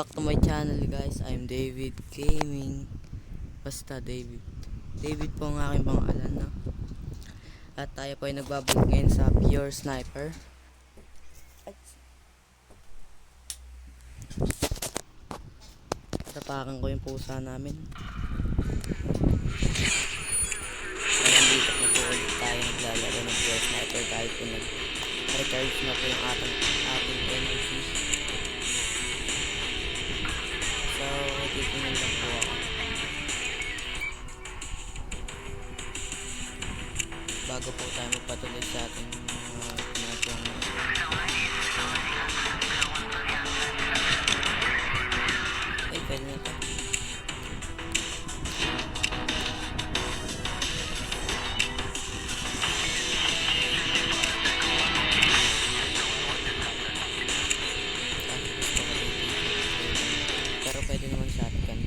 back to my channel guys. I'm David Gaming. Basta David. David po ang aking pangalan, no? At tayo po ay nagbabalik ngayon sa Pure Sniper. Tapakan ko yung pusa namin. So nandito po ulit tayo naglalaro ng Pure Sniper dahil po nag-recharge na po yung ating energy. So dito na lang po ako. Bago po tayo magpatuloy sa ating ginagawang ay pwede na ito. Pero pwede naman shotgun.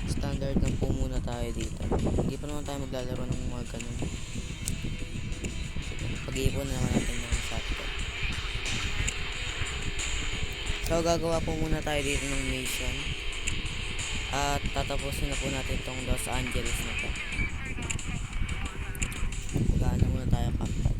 Standard lang po muna tayo dito. Hindi pa naman tayo maglalaro ng mga ganun. Pag-iipon na naman natin ng shotgun. So gagawa po muna tayo dito ng mission. At tatapusin na po natin itong Los Angeles na to. Magaan na muna tayo kapag.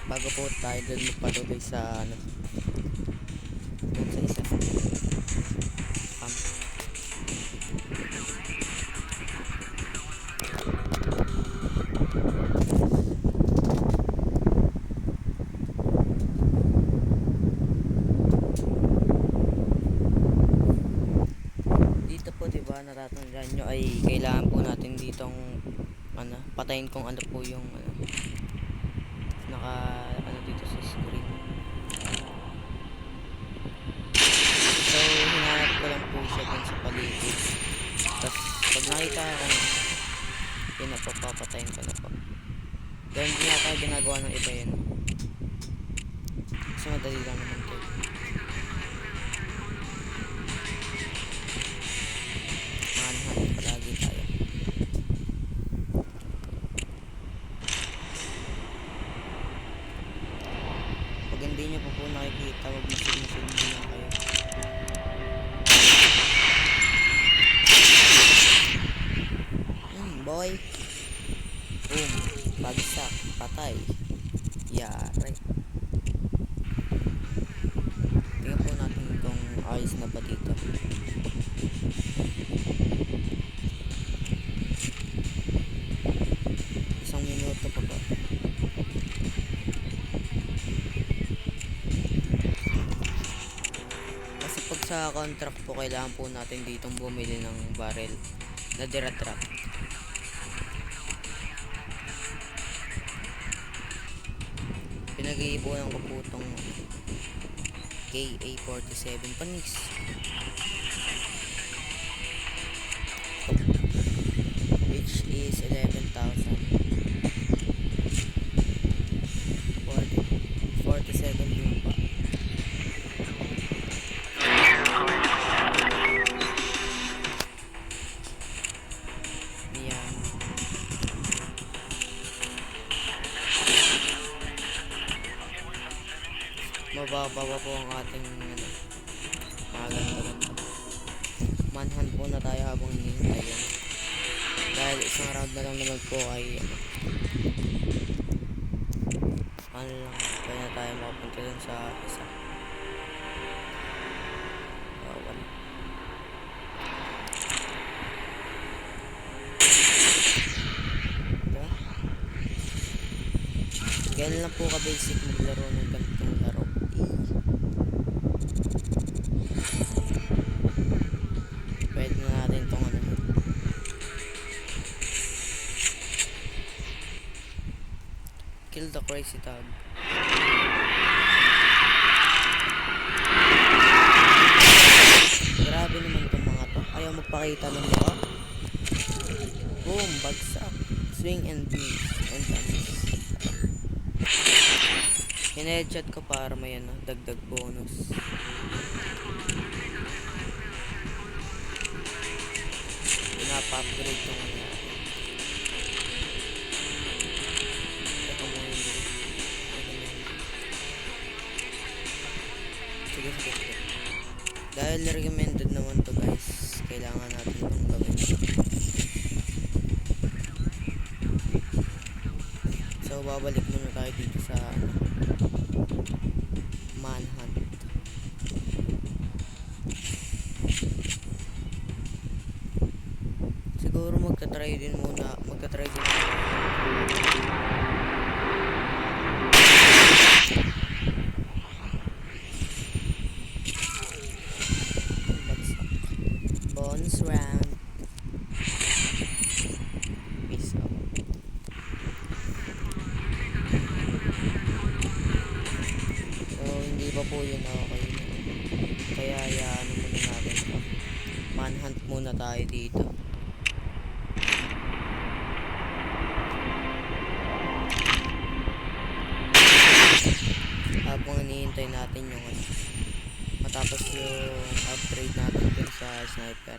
Bago po tayo dun magpatuloy sa ano dun sa isa dito po, diba, natatandaan nyo ay kailangan po natin ditong ano, patayin kung ano po yung ano, naka ano dito sa screen. So hinahanap ko lang po siya dun sa paligid. Tapos pag nakita ko na yun na po, papatayin ko na po. Ganun din na tayo ginagawa ng iba yun. Kasi madali lang naman to. Mahanap palagi tayo. Pag hindi nyo po nakikita, huwag masin lang kayo. Boy. Boom. Bagsak. Patay. Yari. Tingnan po natin kung ayos na ba dito. Isang minuto pa ba? Kasi pag sa contract po, kailangan po natin ditong bumili ng barrel na diratrap. Pinag-iipunan ko po itong KA-47 panis. Which is 11,000. 47 yung pa. Yan. Mababa po ang ating maganda. Manhunt po na tayo habang hinihintay yan. Dahil isang round na lang naman po ay ano lang, kaya na tayo makapunta dun sa isa. Wala. Diba? Kailan lang po ka basic maglaro ng ganitong laro. crazy tag. Grabe naman itong mga to. Ayaw magpakita ng mukha. Boom, bagsak. Swing and miss. And miss. Hinedshot ko para may ano, dagdag bonus. Pinapa-upgrade yung ano. Teka mo yun. Sige. Dahil recommended naman to guys, kailangan natin itong gawin. So babalik muna tayo dito sa manhunt. Siguro magta-try din muna. Bonus round. Peace out. So hindi pa po yun okay. Kaya ano muna natin to. Manhunt muna tayo dito. Habang hinihintay natin yung ano, matapos yung upgrade natin dun sa sniper.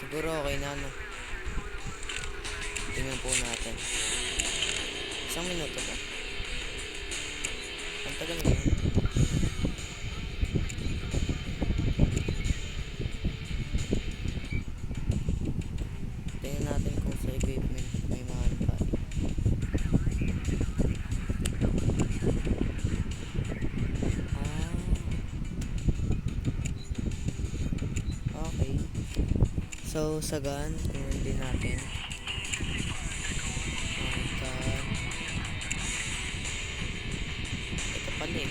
Siguro okay na, no? Tingnan po natin. 1 minuto ba? Ang tagal na yan. Tingnan natin kung sa equipment may mga ano pa. Okay. So, sa gun, tingnan din natin. Ito pala eh.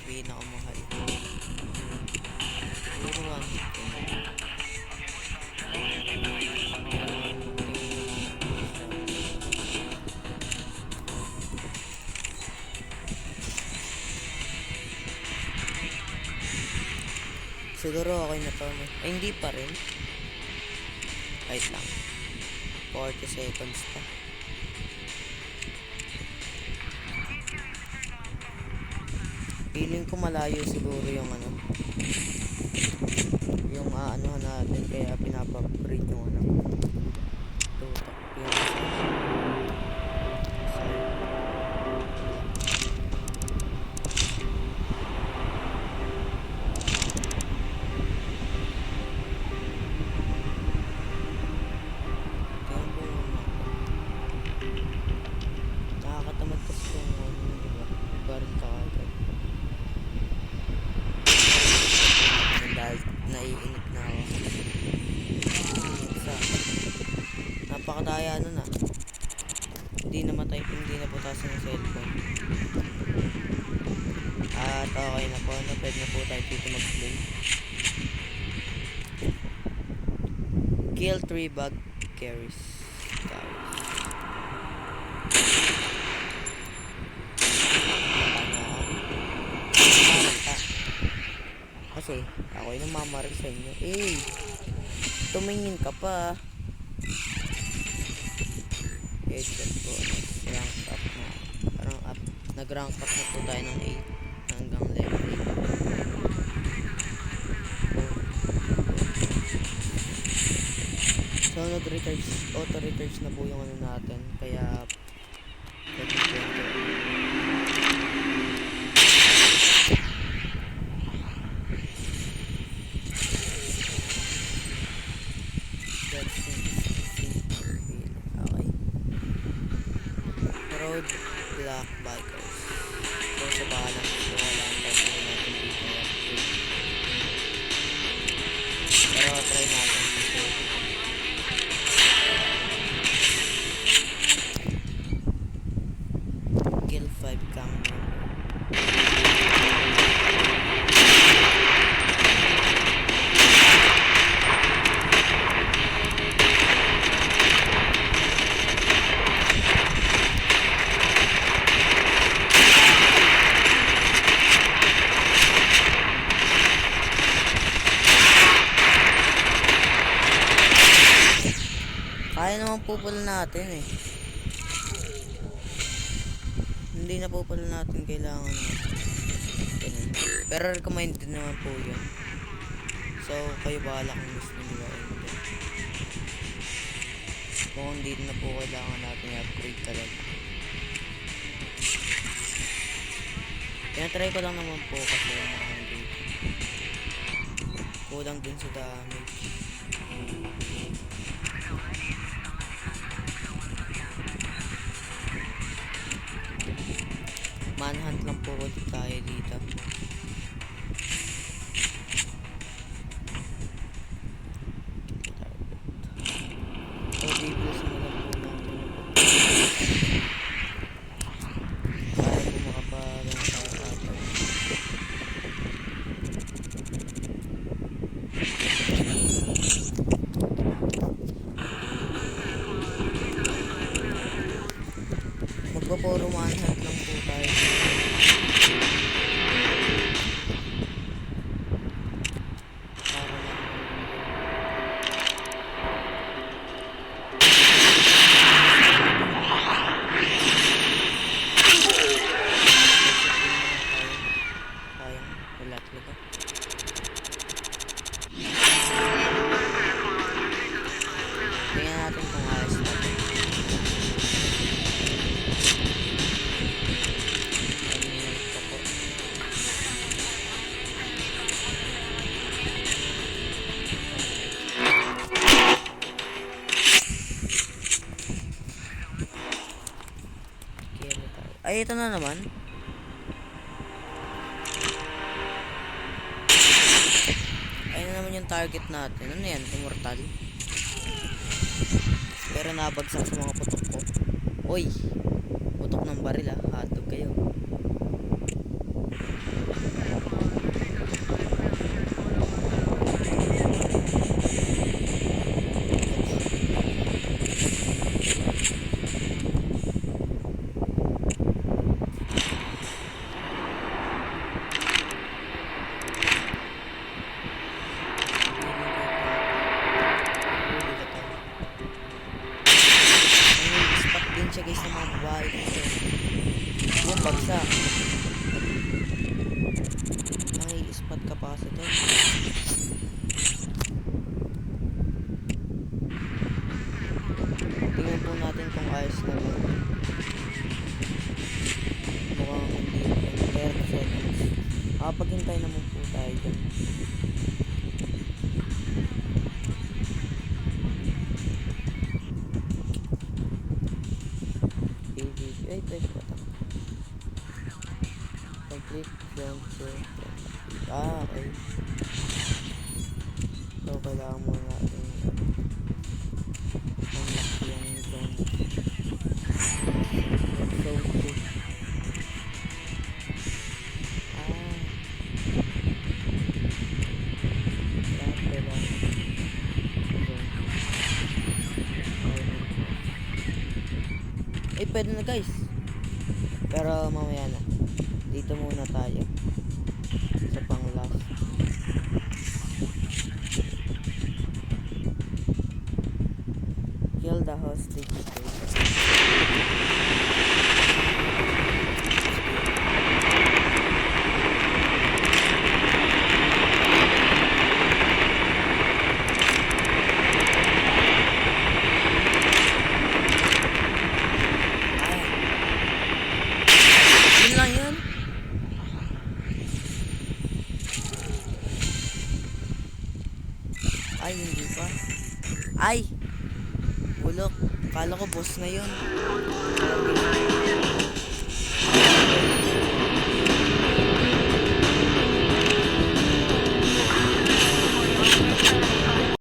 Pinakamahal. Siguro 115. Siguro okay na to, no? Ay, hindi pa rin. Wait lang. 40 seconds pa. Feeling ko malayo siguro yung ano, yung aanohan natin, kaya pinapa-upgrade yung ano, tutak yung nakakatamad kasi yung ano, diba? Baril ka agad. Dahil naiinip na ako. Napakadaya nun ah. Hindi na putasan ng cellphone. At okay na po. Pwede na po tayo dito mag-play. Kill 3 bug carries. Kasi ako yung mamarig sa inyo. Eh, tumingin ka pa. Headshot po. Rank up na. Parang up. Nag-rank up na po tayo ng 8 hanggang level 8. So nag-recharge, auto-recharge na po yung ano natin. Kaya road black bikers. So sa bahalang so wala ang tayo natin dito. Pero try natin. napupula natin eh. Hindi napupula natin, kailangan natin. Ganun. Pero recommended naman po yun. So, kayo bahala kung gusto nyo ba o hindi. Kung hindi na po kailangan natin i-upgrade talaga. Tinatry ko lang naman po kasi yung mga hindi. Kulang din sa damage. Manhunt lang po ulit tayo dito. So, Biblis mo lang po natin. Para po makaparang tayo. Magpapuro manhunt lang po tayo. Wala talaga. Tingnan natin kung ayos natin. Ito po. Ay, ito na naman. Ayun na naman yung target natin. Ano yan? Immortal. Pero nabagsak sa mga putok ko. Uy! Putok ng baril ah. Hatog kayo. Siya guys ng mga babae dito. Yung bagsak. Nang-i-spot capacitor. Tingnan po natin kung ayos na ba. Mukhang hindi. 30 seconds. Paghintay naman po tayo dyan. Ay, pwede ba ito? Complete jump to... okay. So, kailangan muna natin unlock yung zone. So, pwede na guys. Pero mamaya na. Dito muna tayo. Sa pang last. Kill the hostage. Ay, hindi pa. Ay! Bulok. Kala ko boss na yun.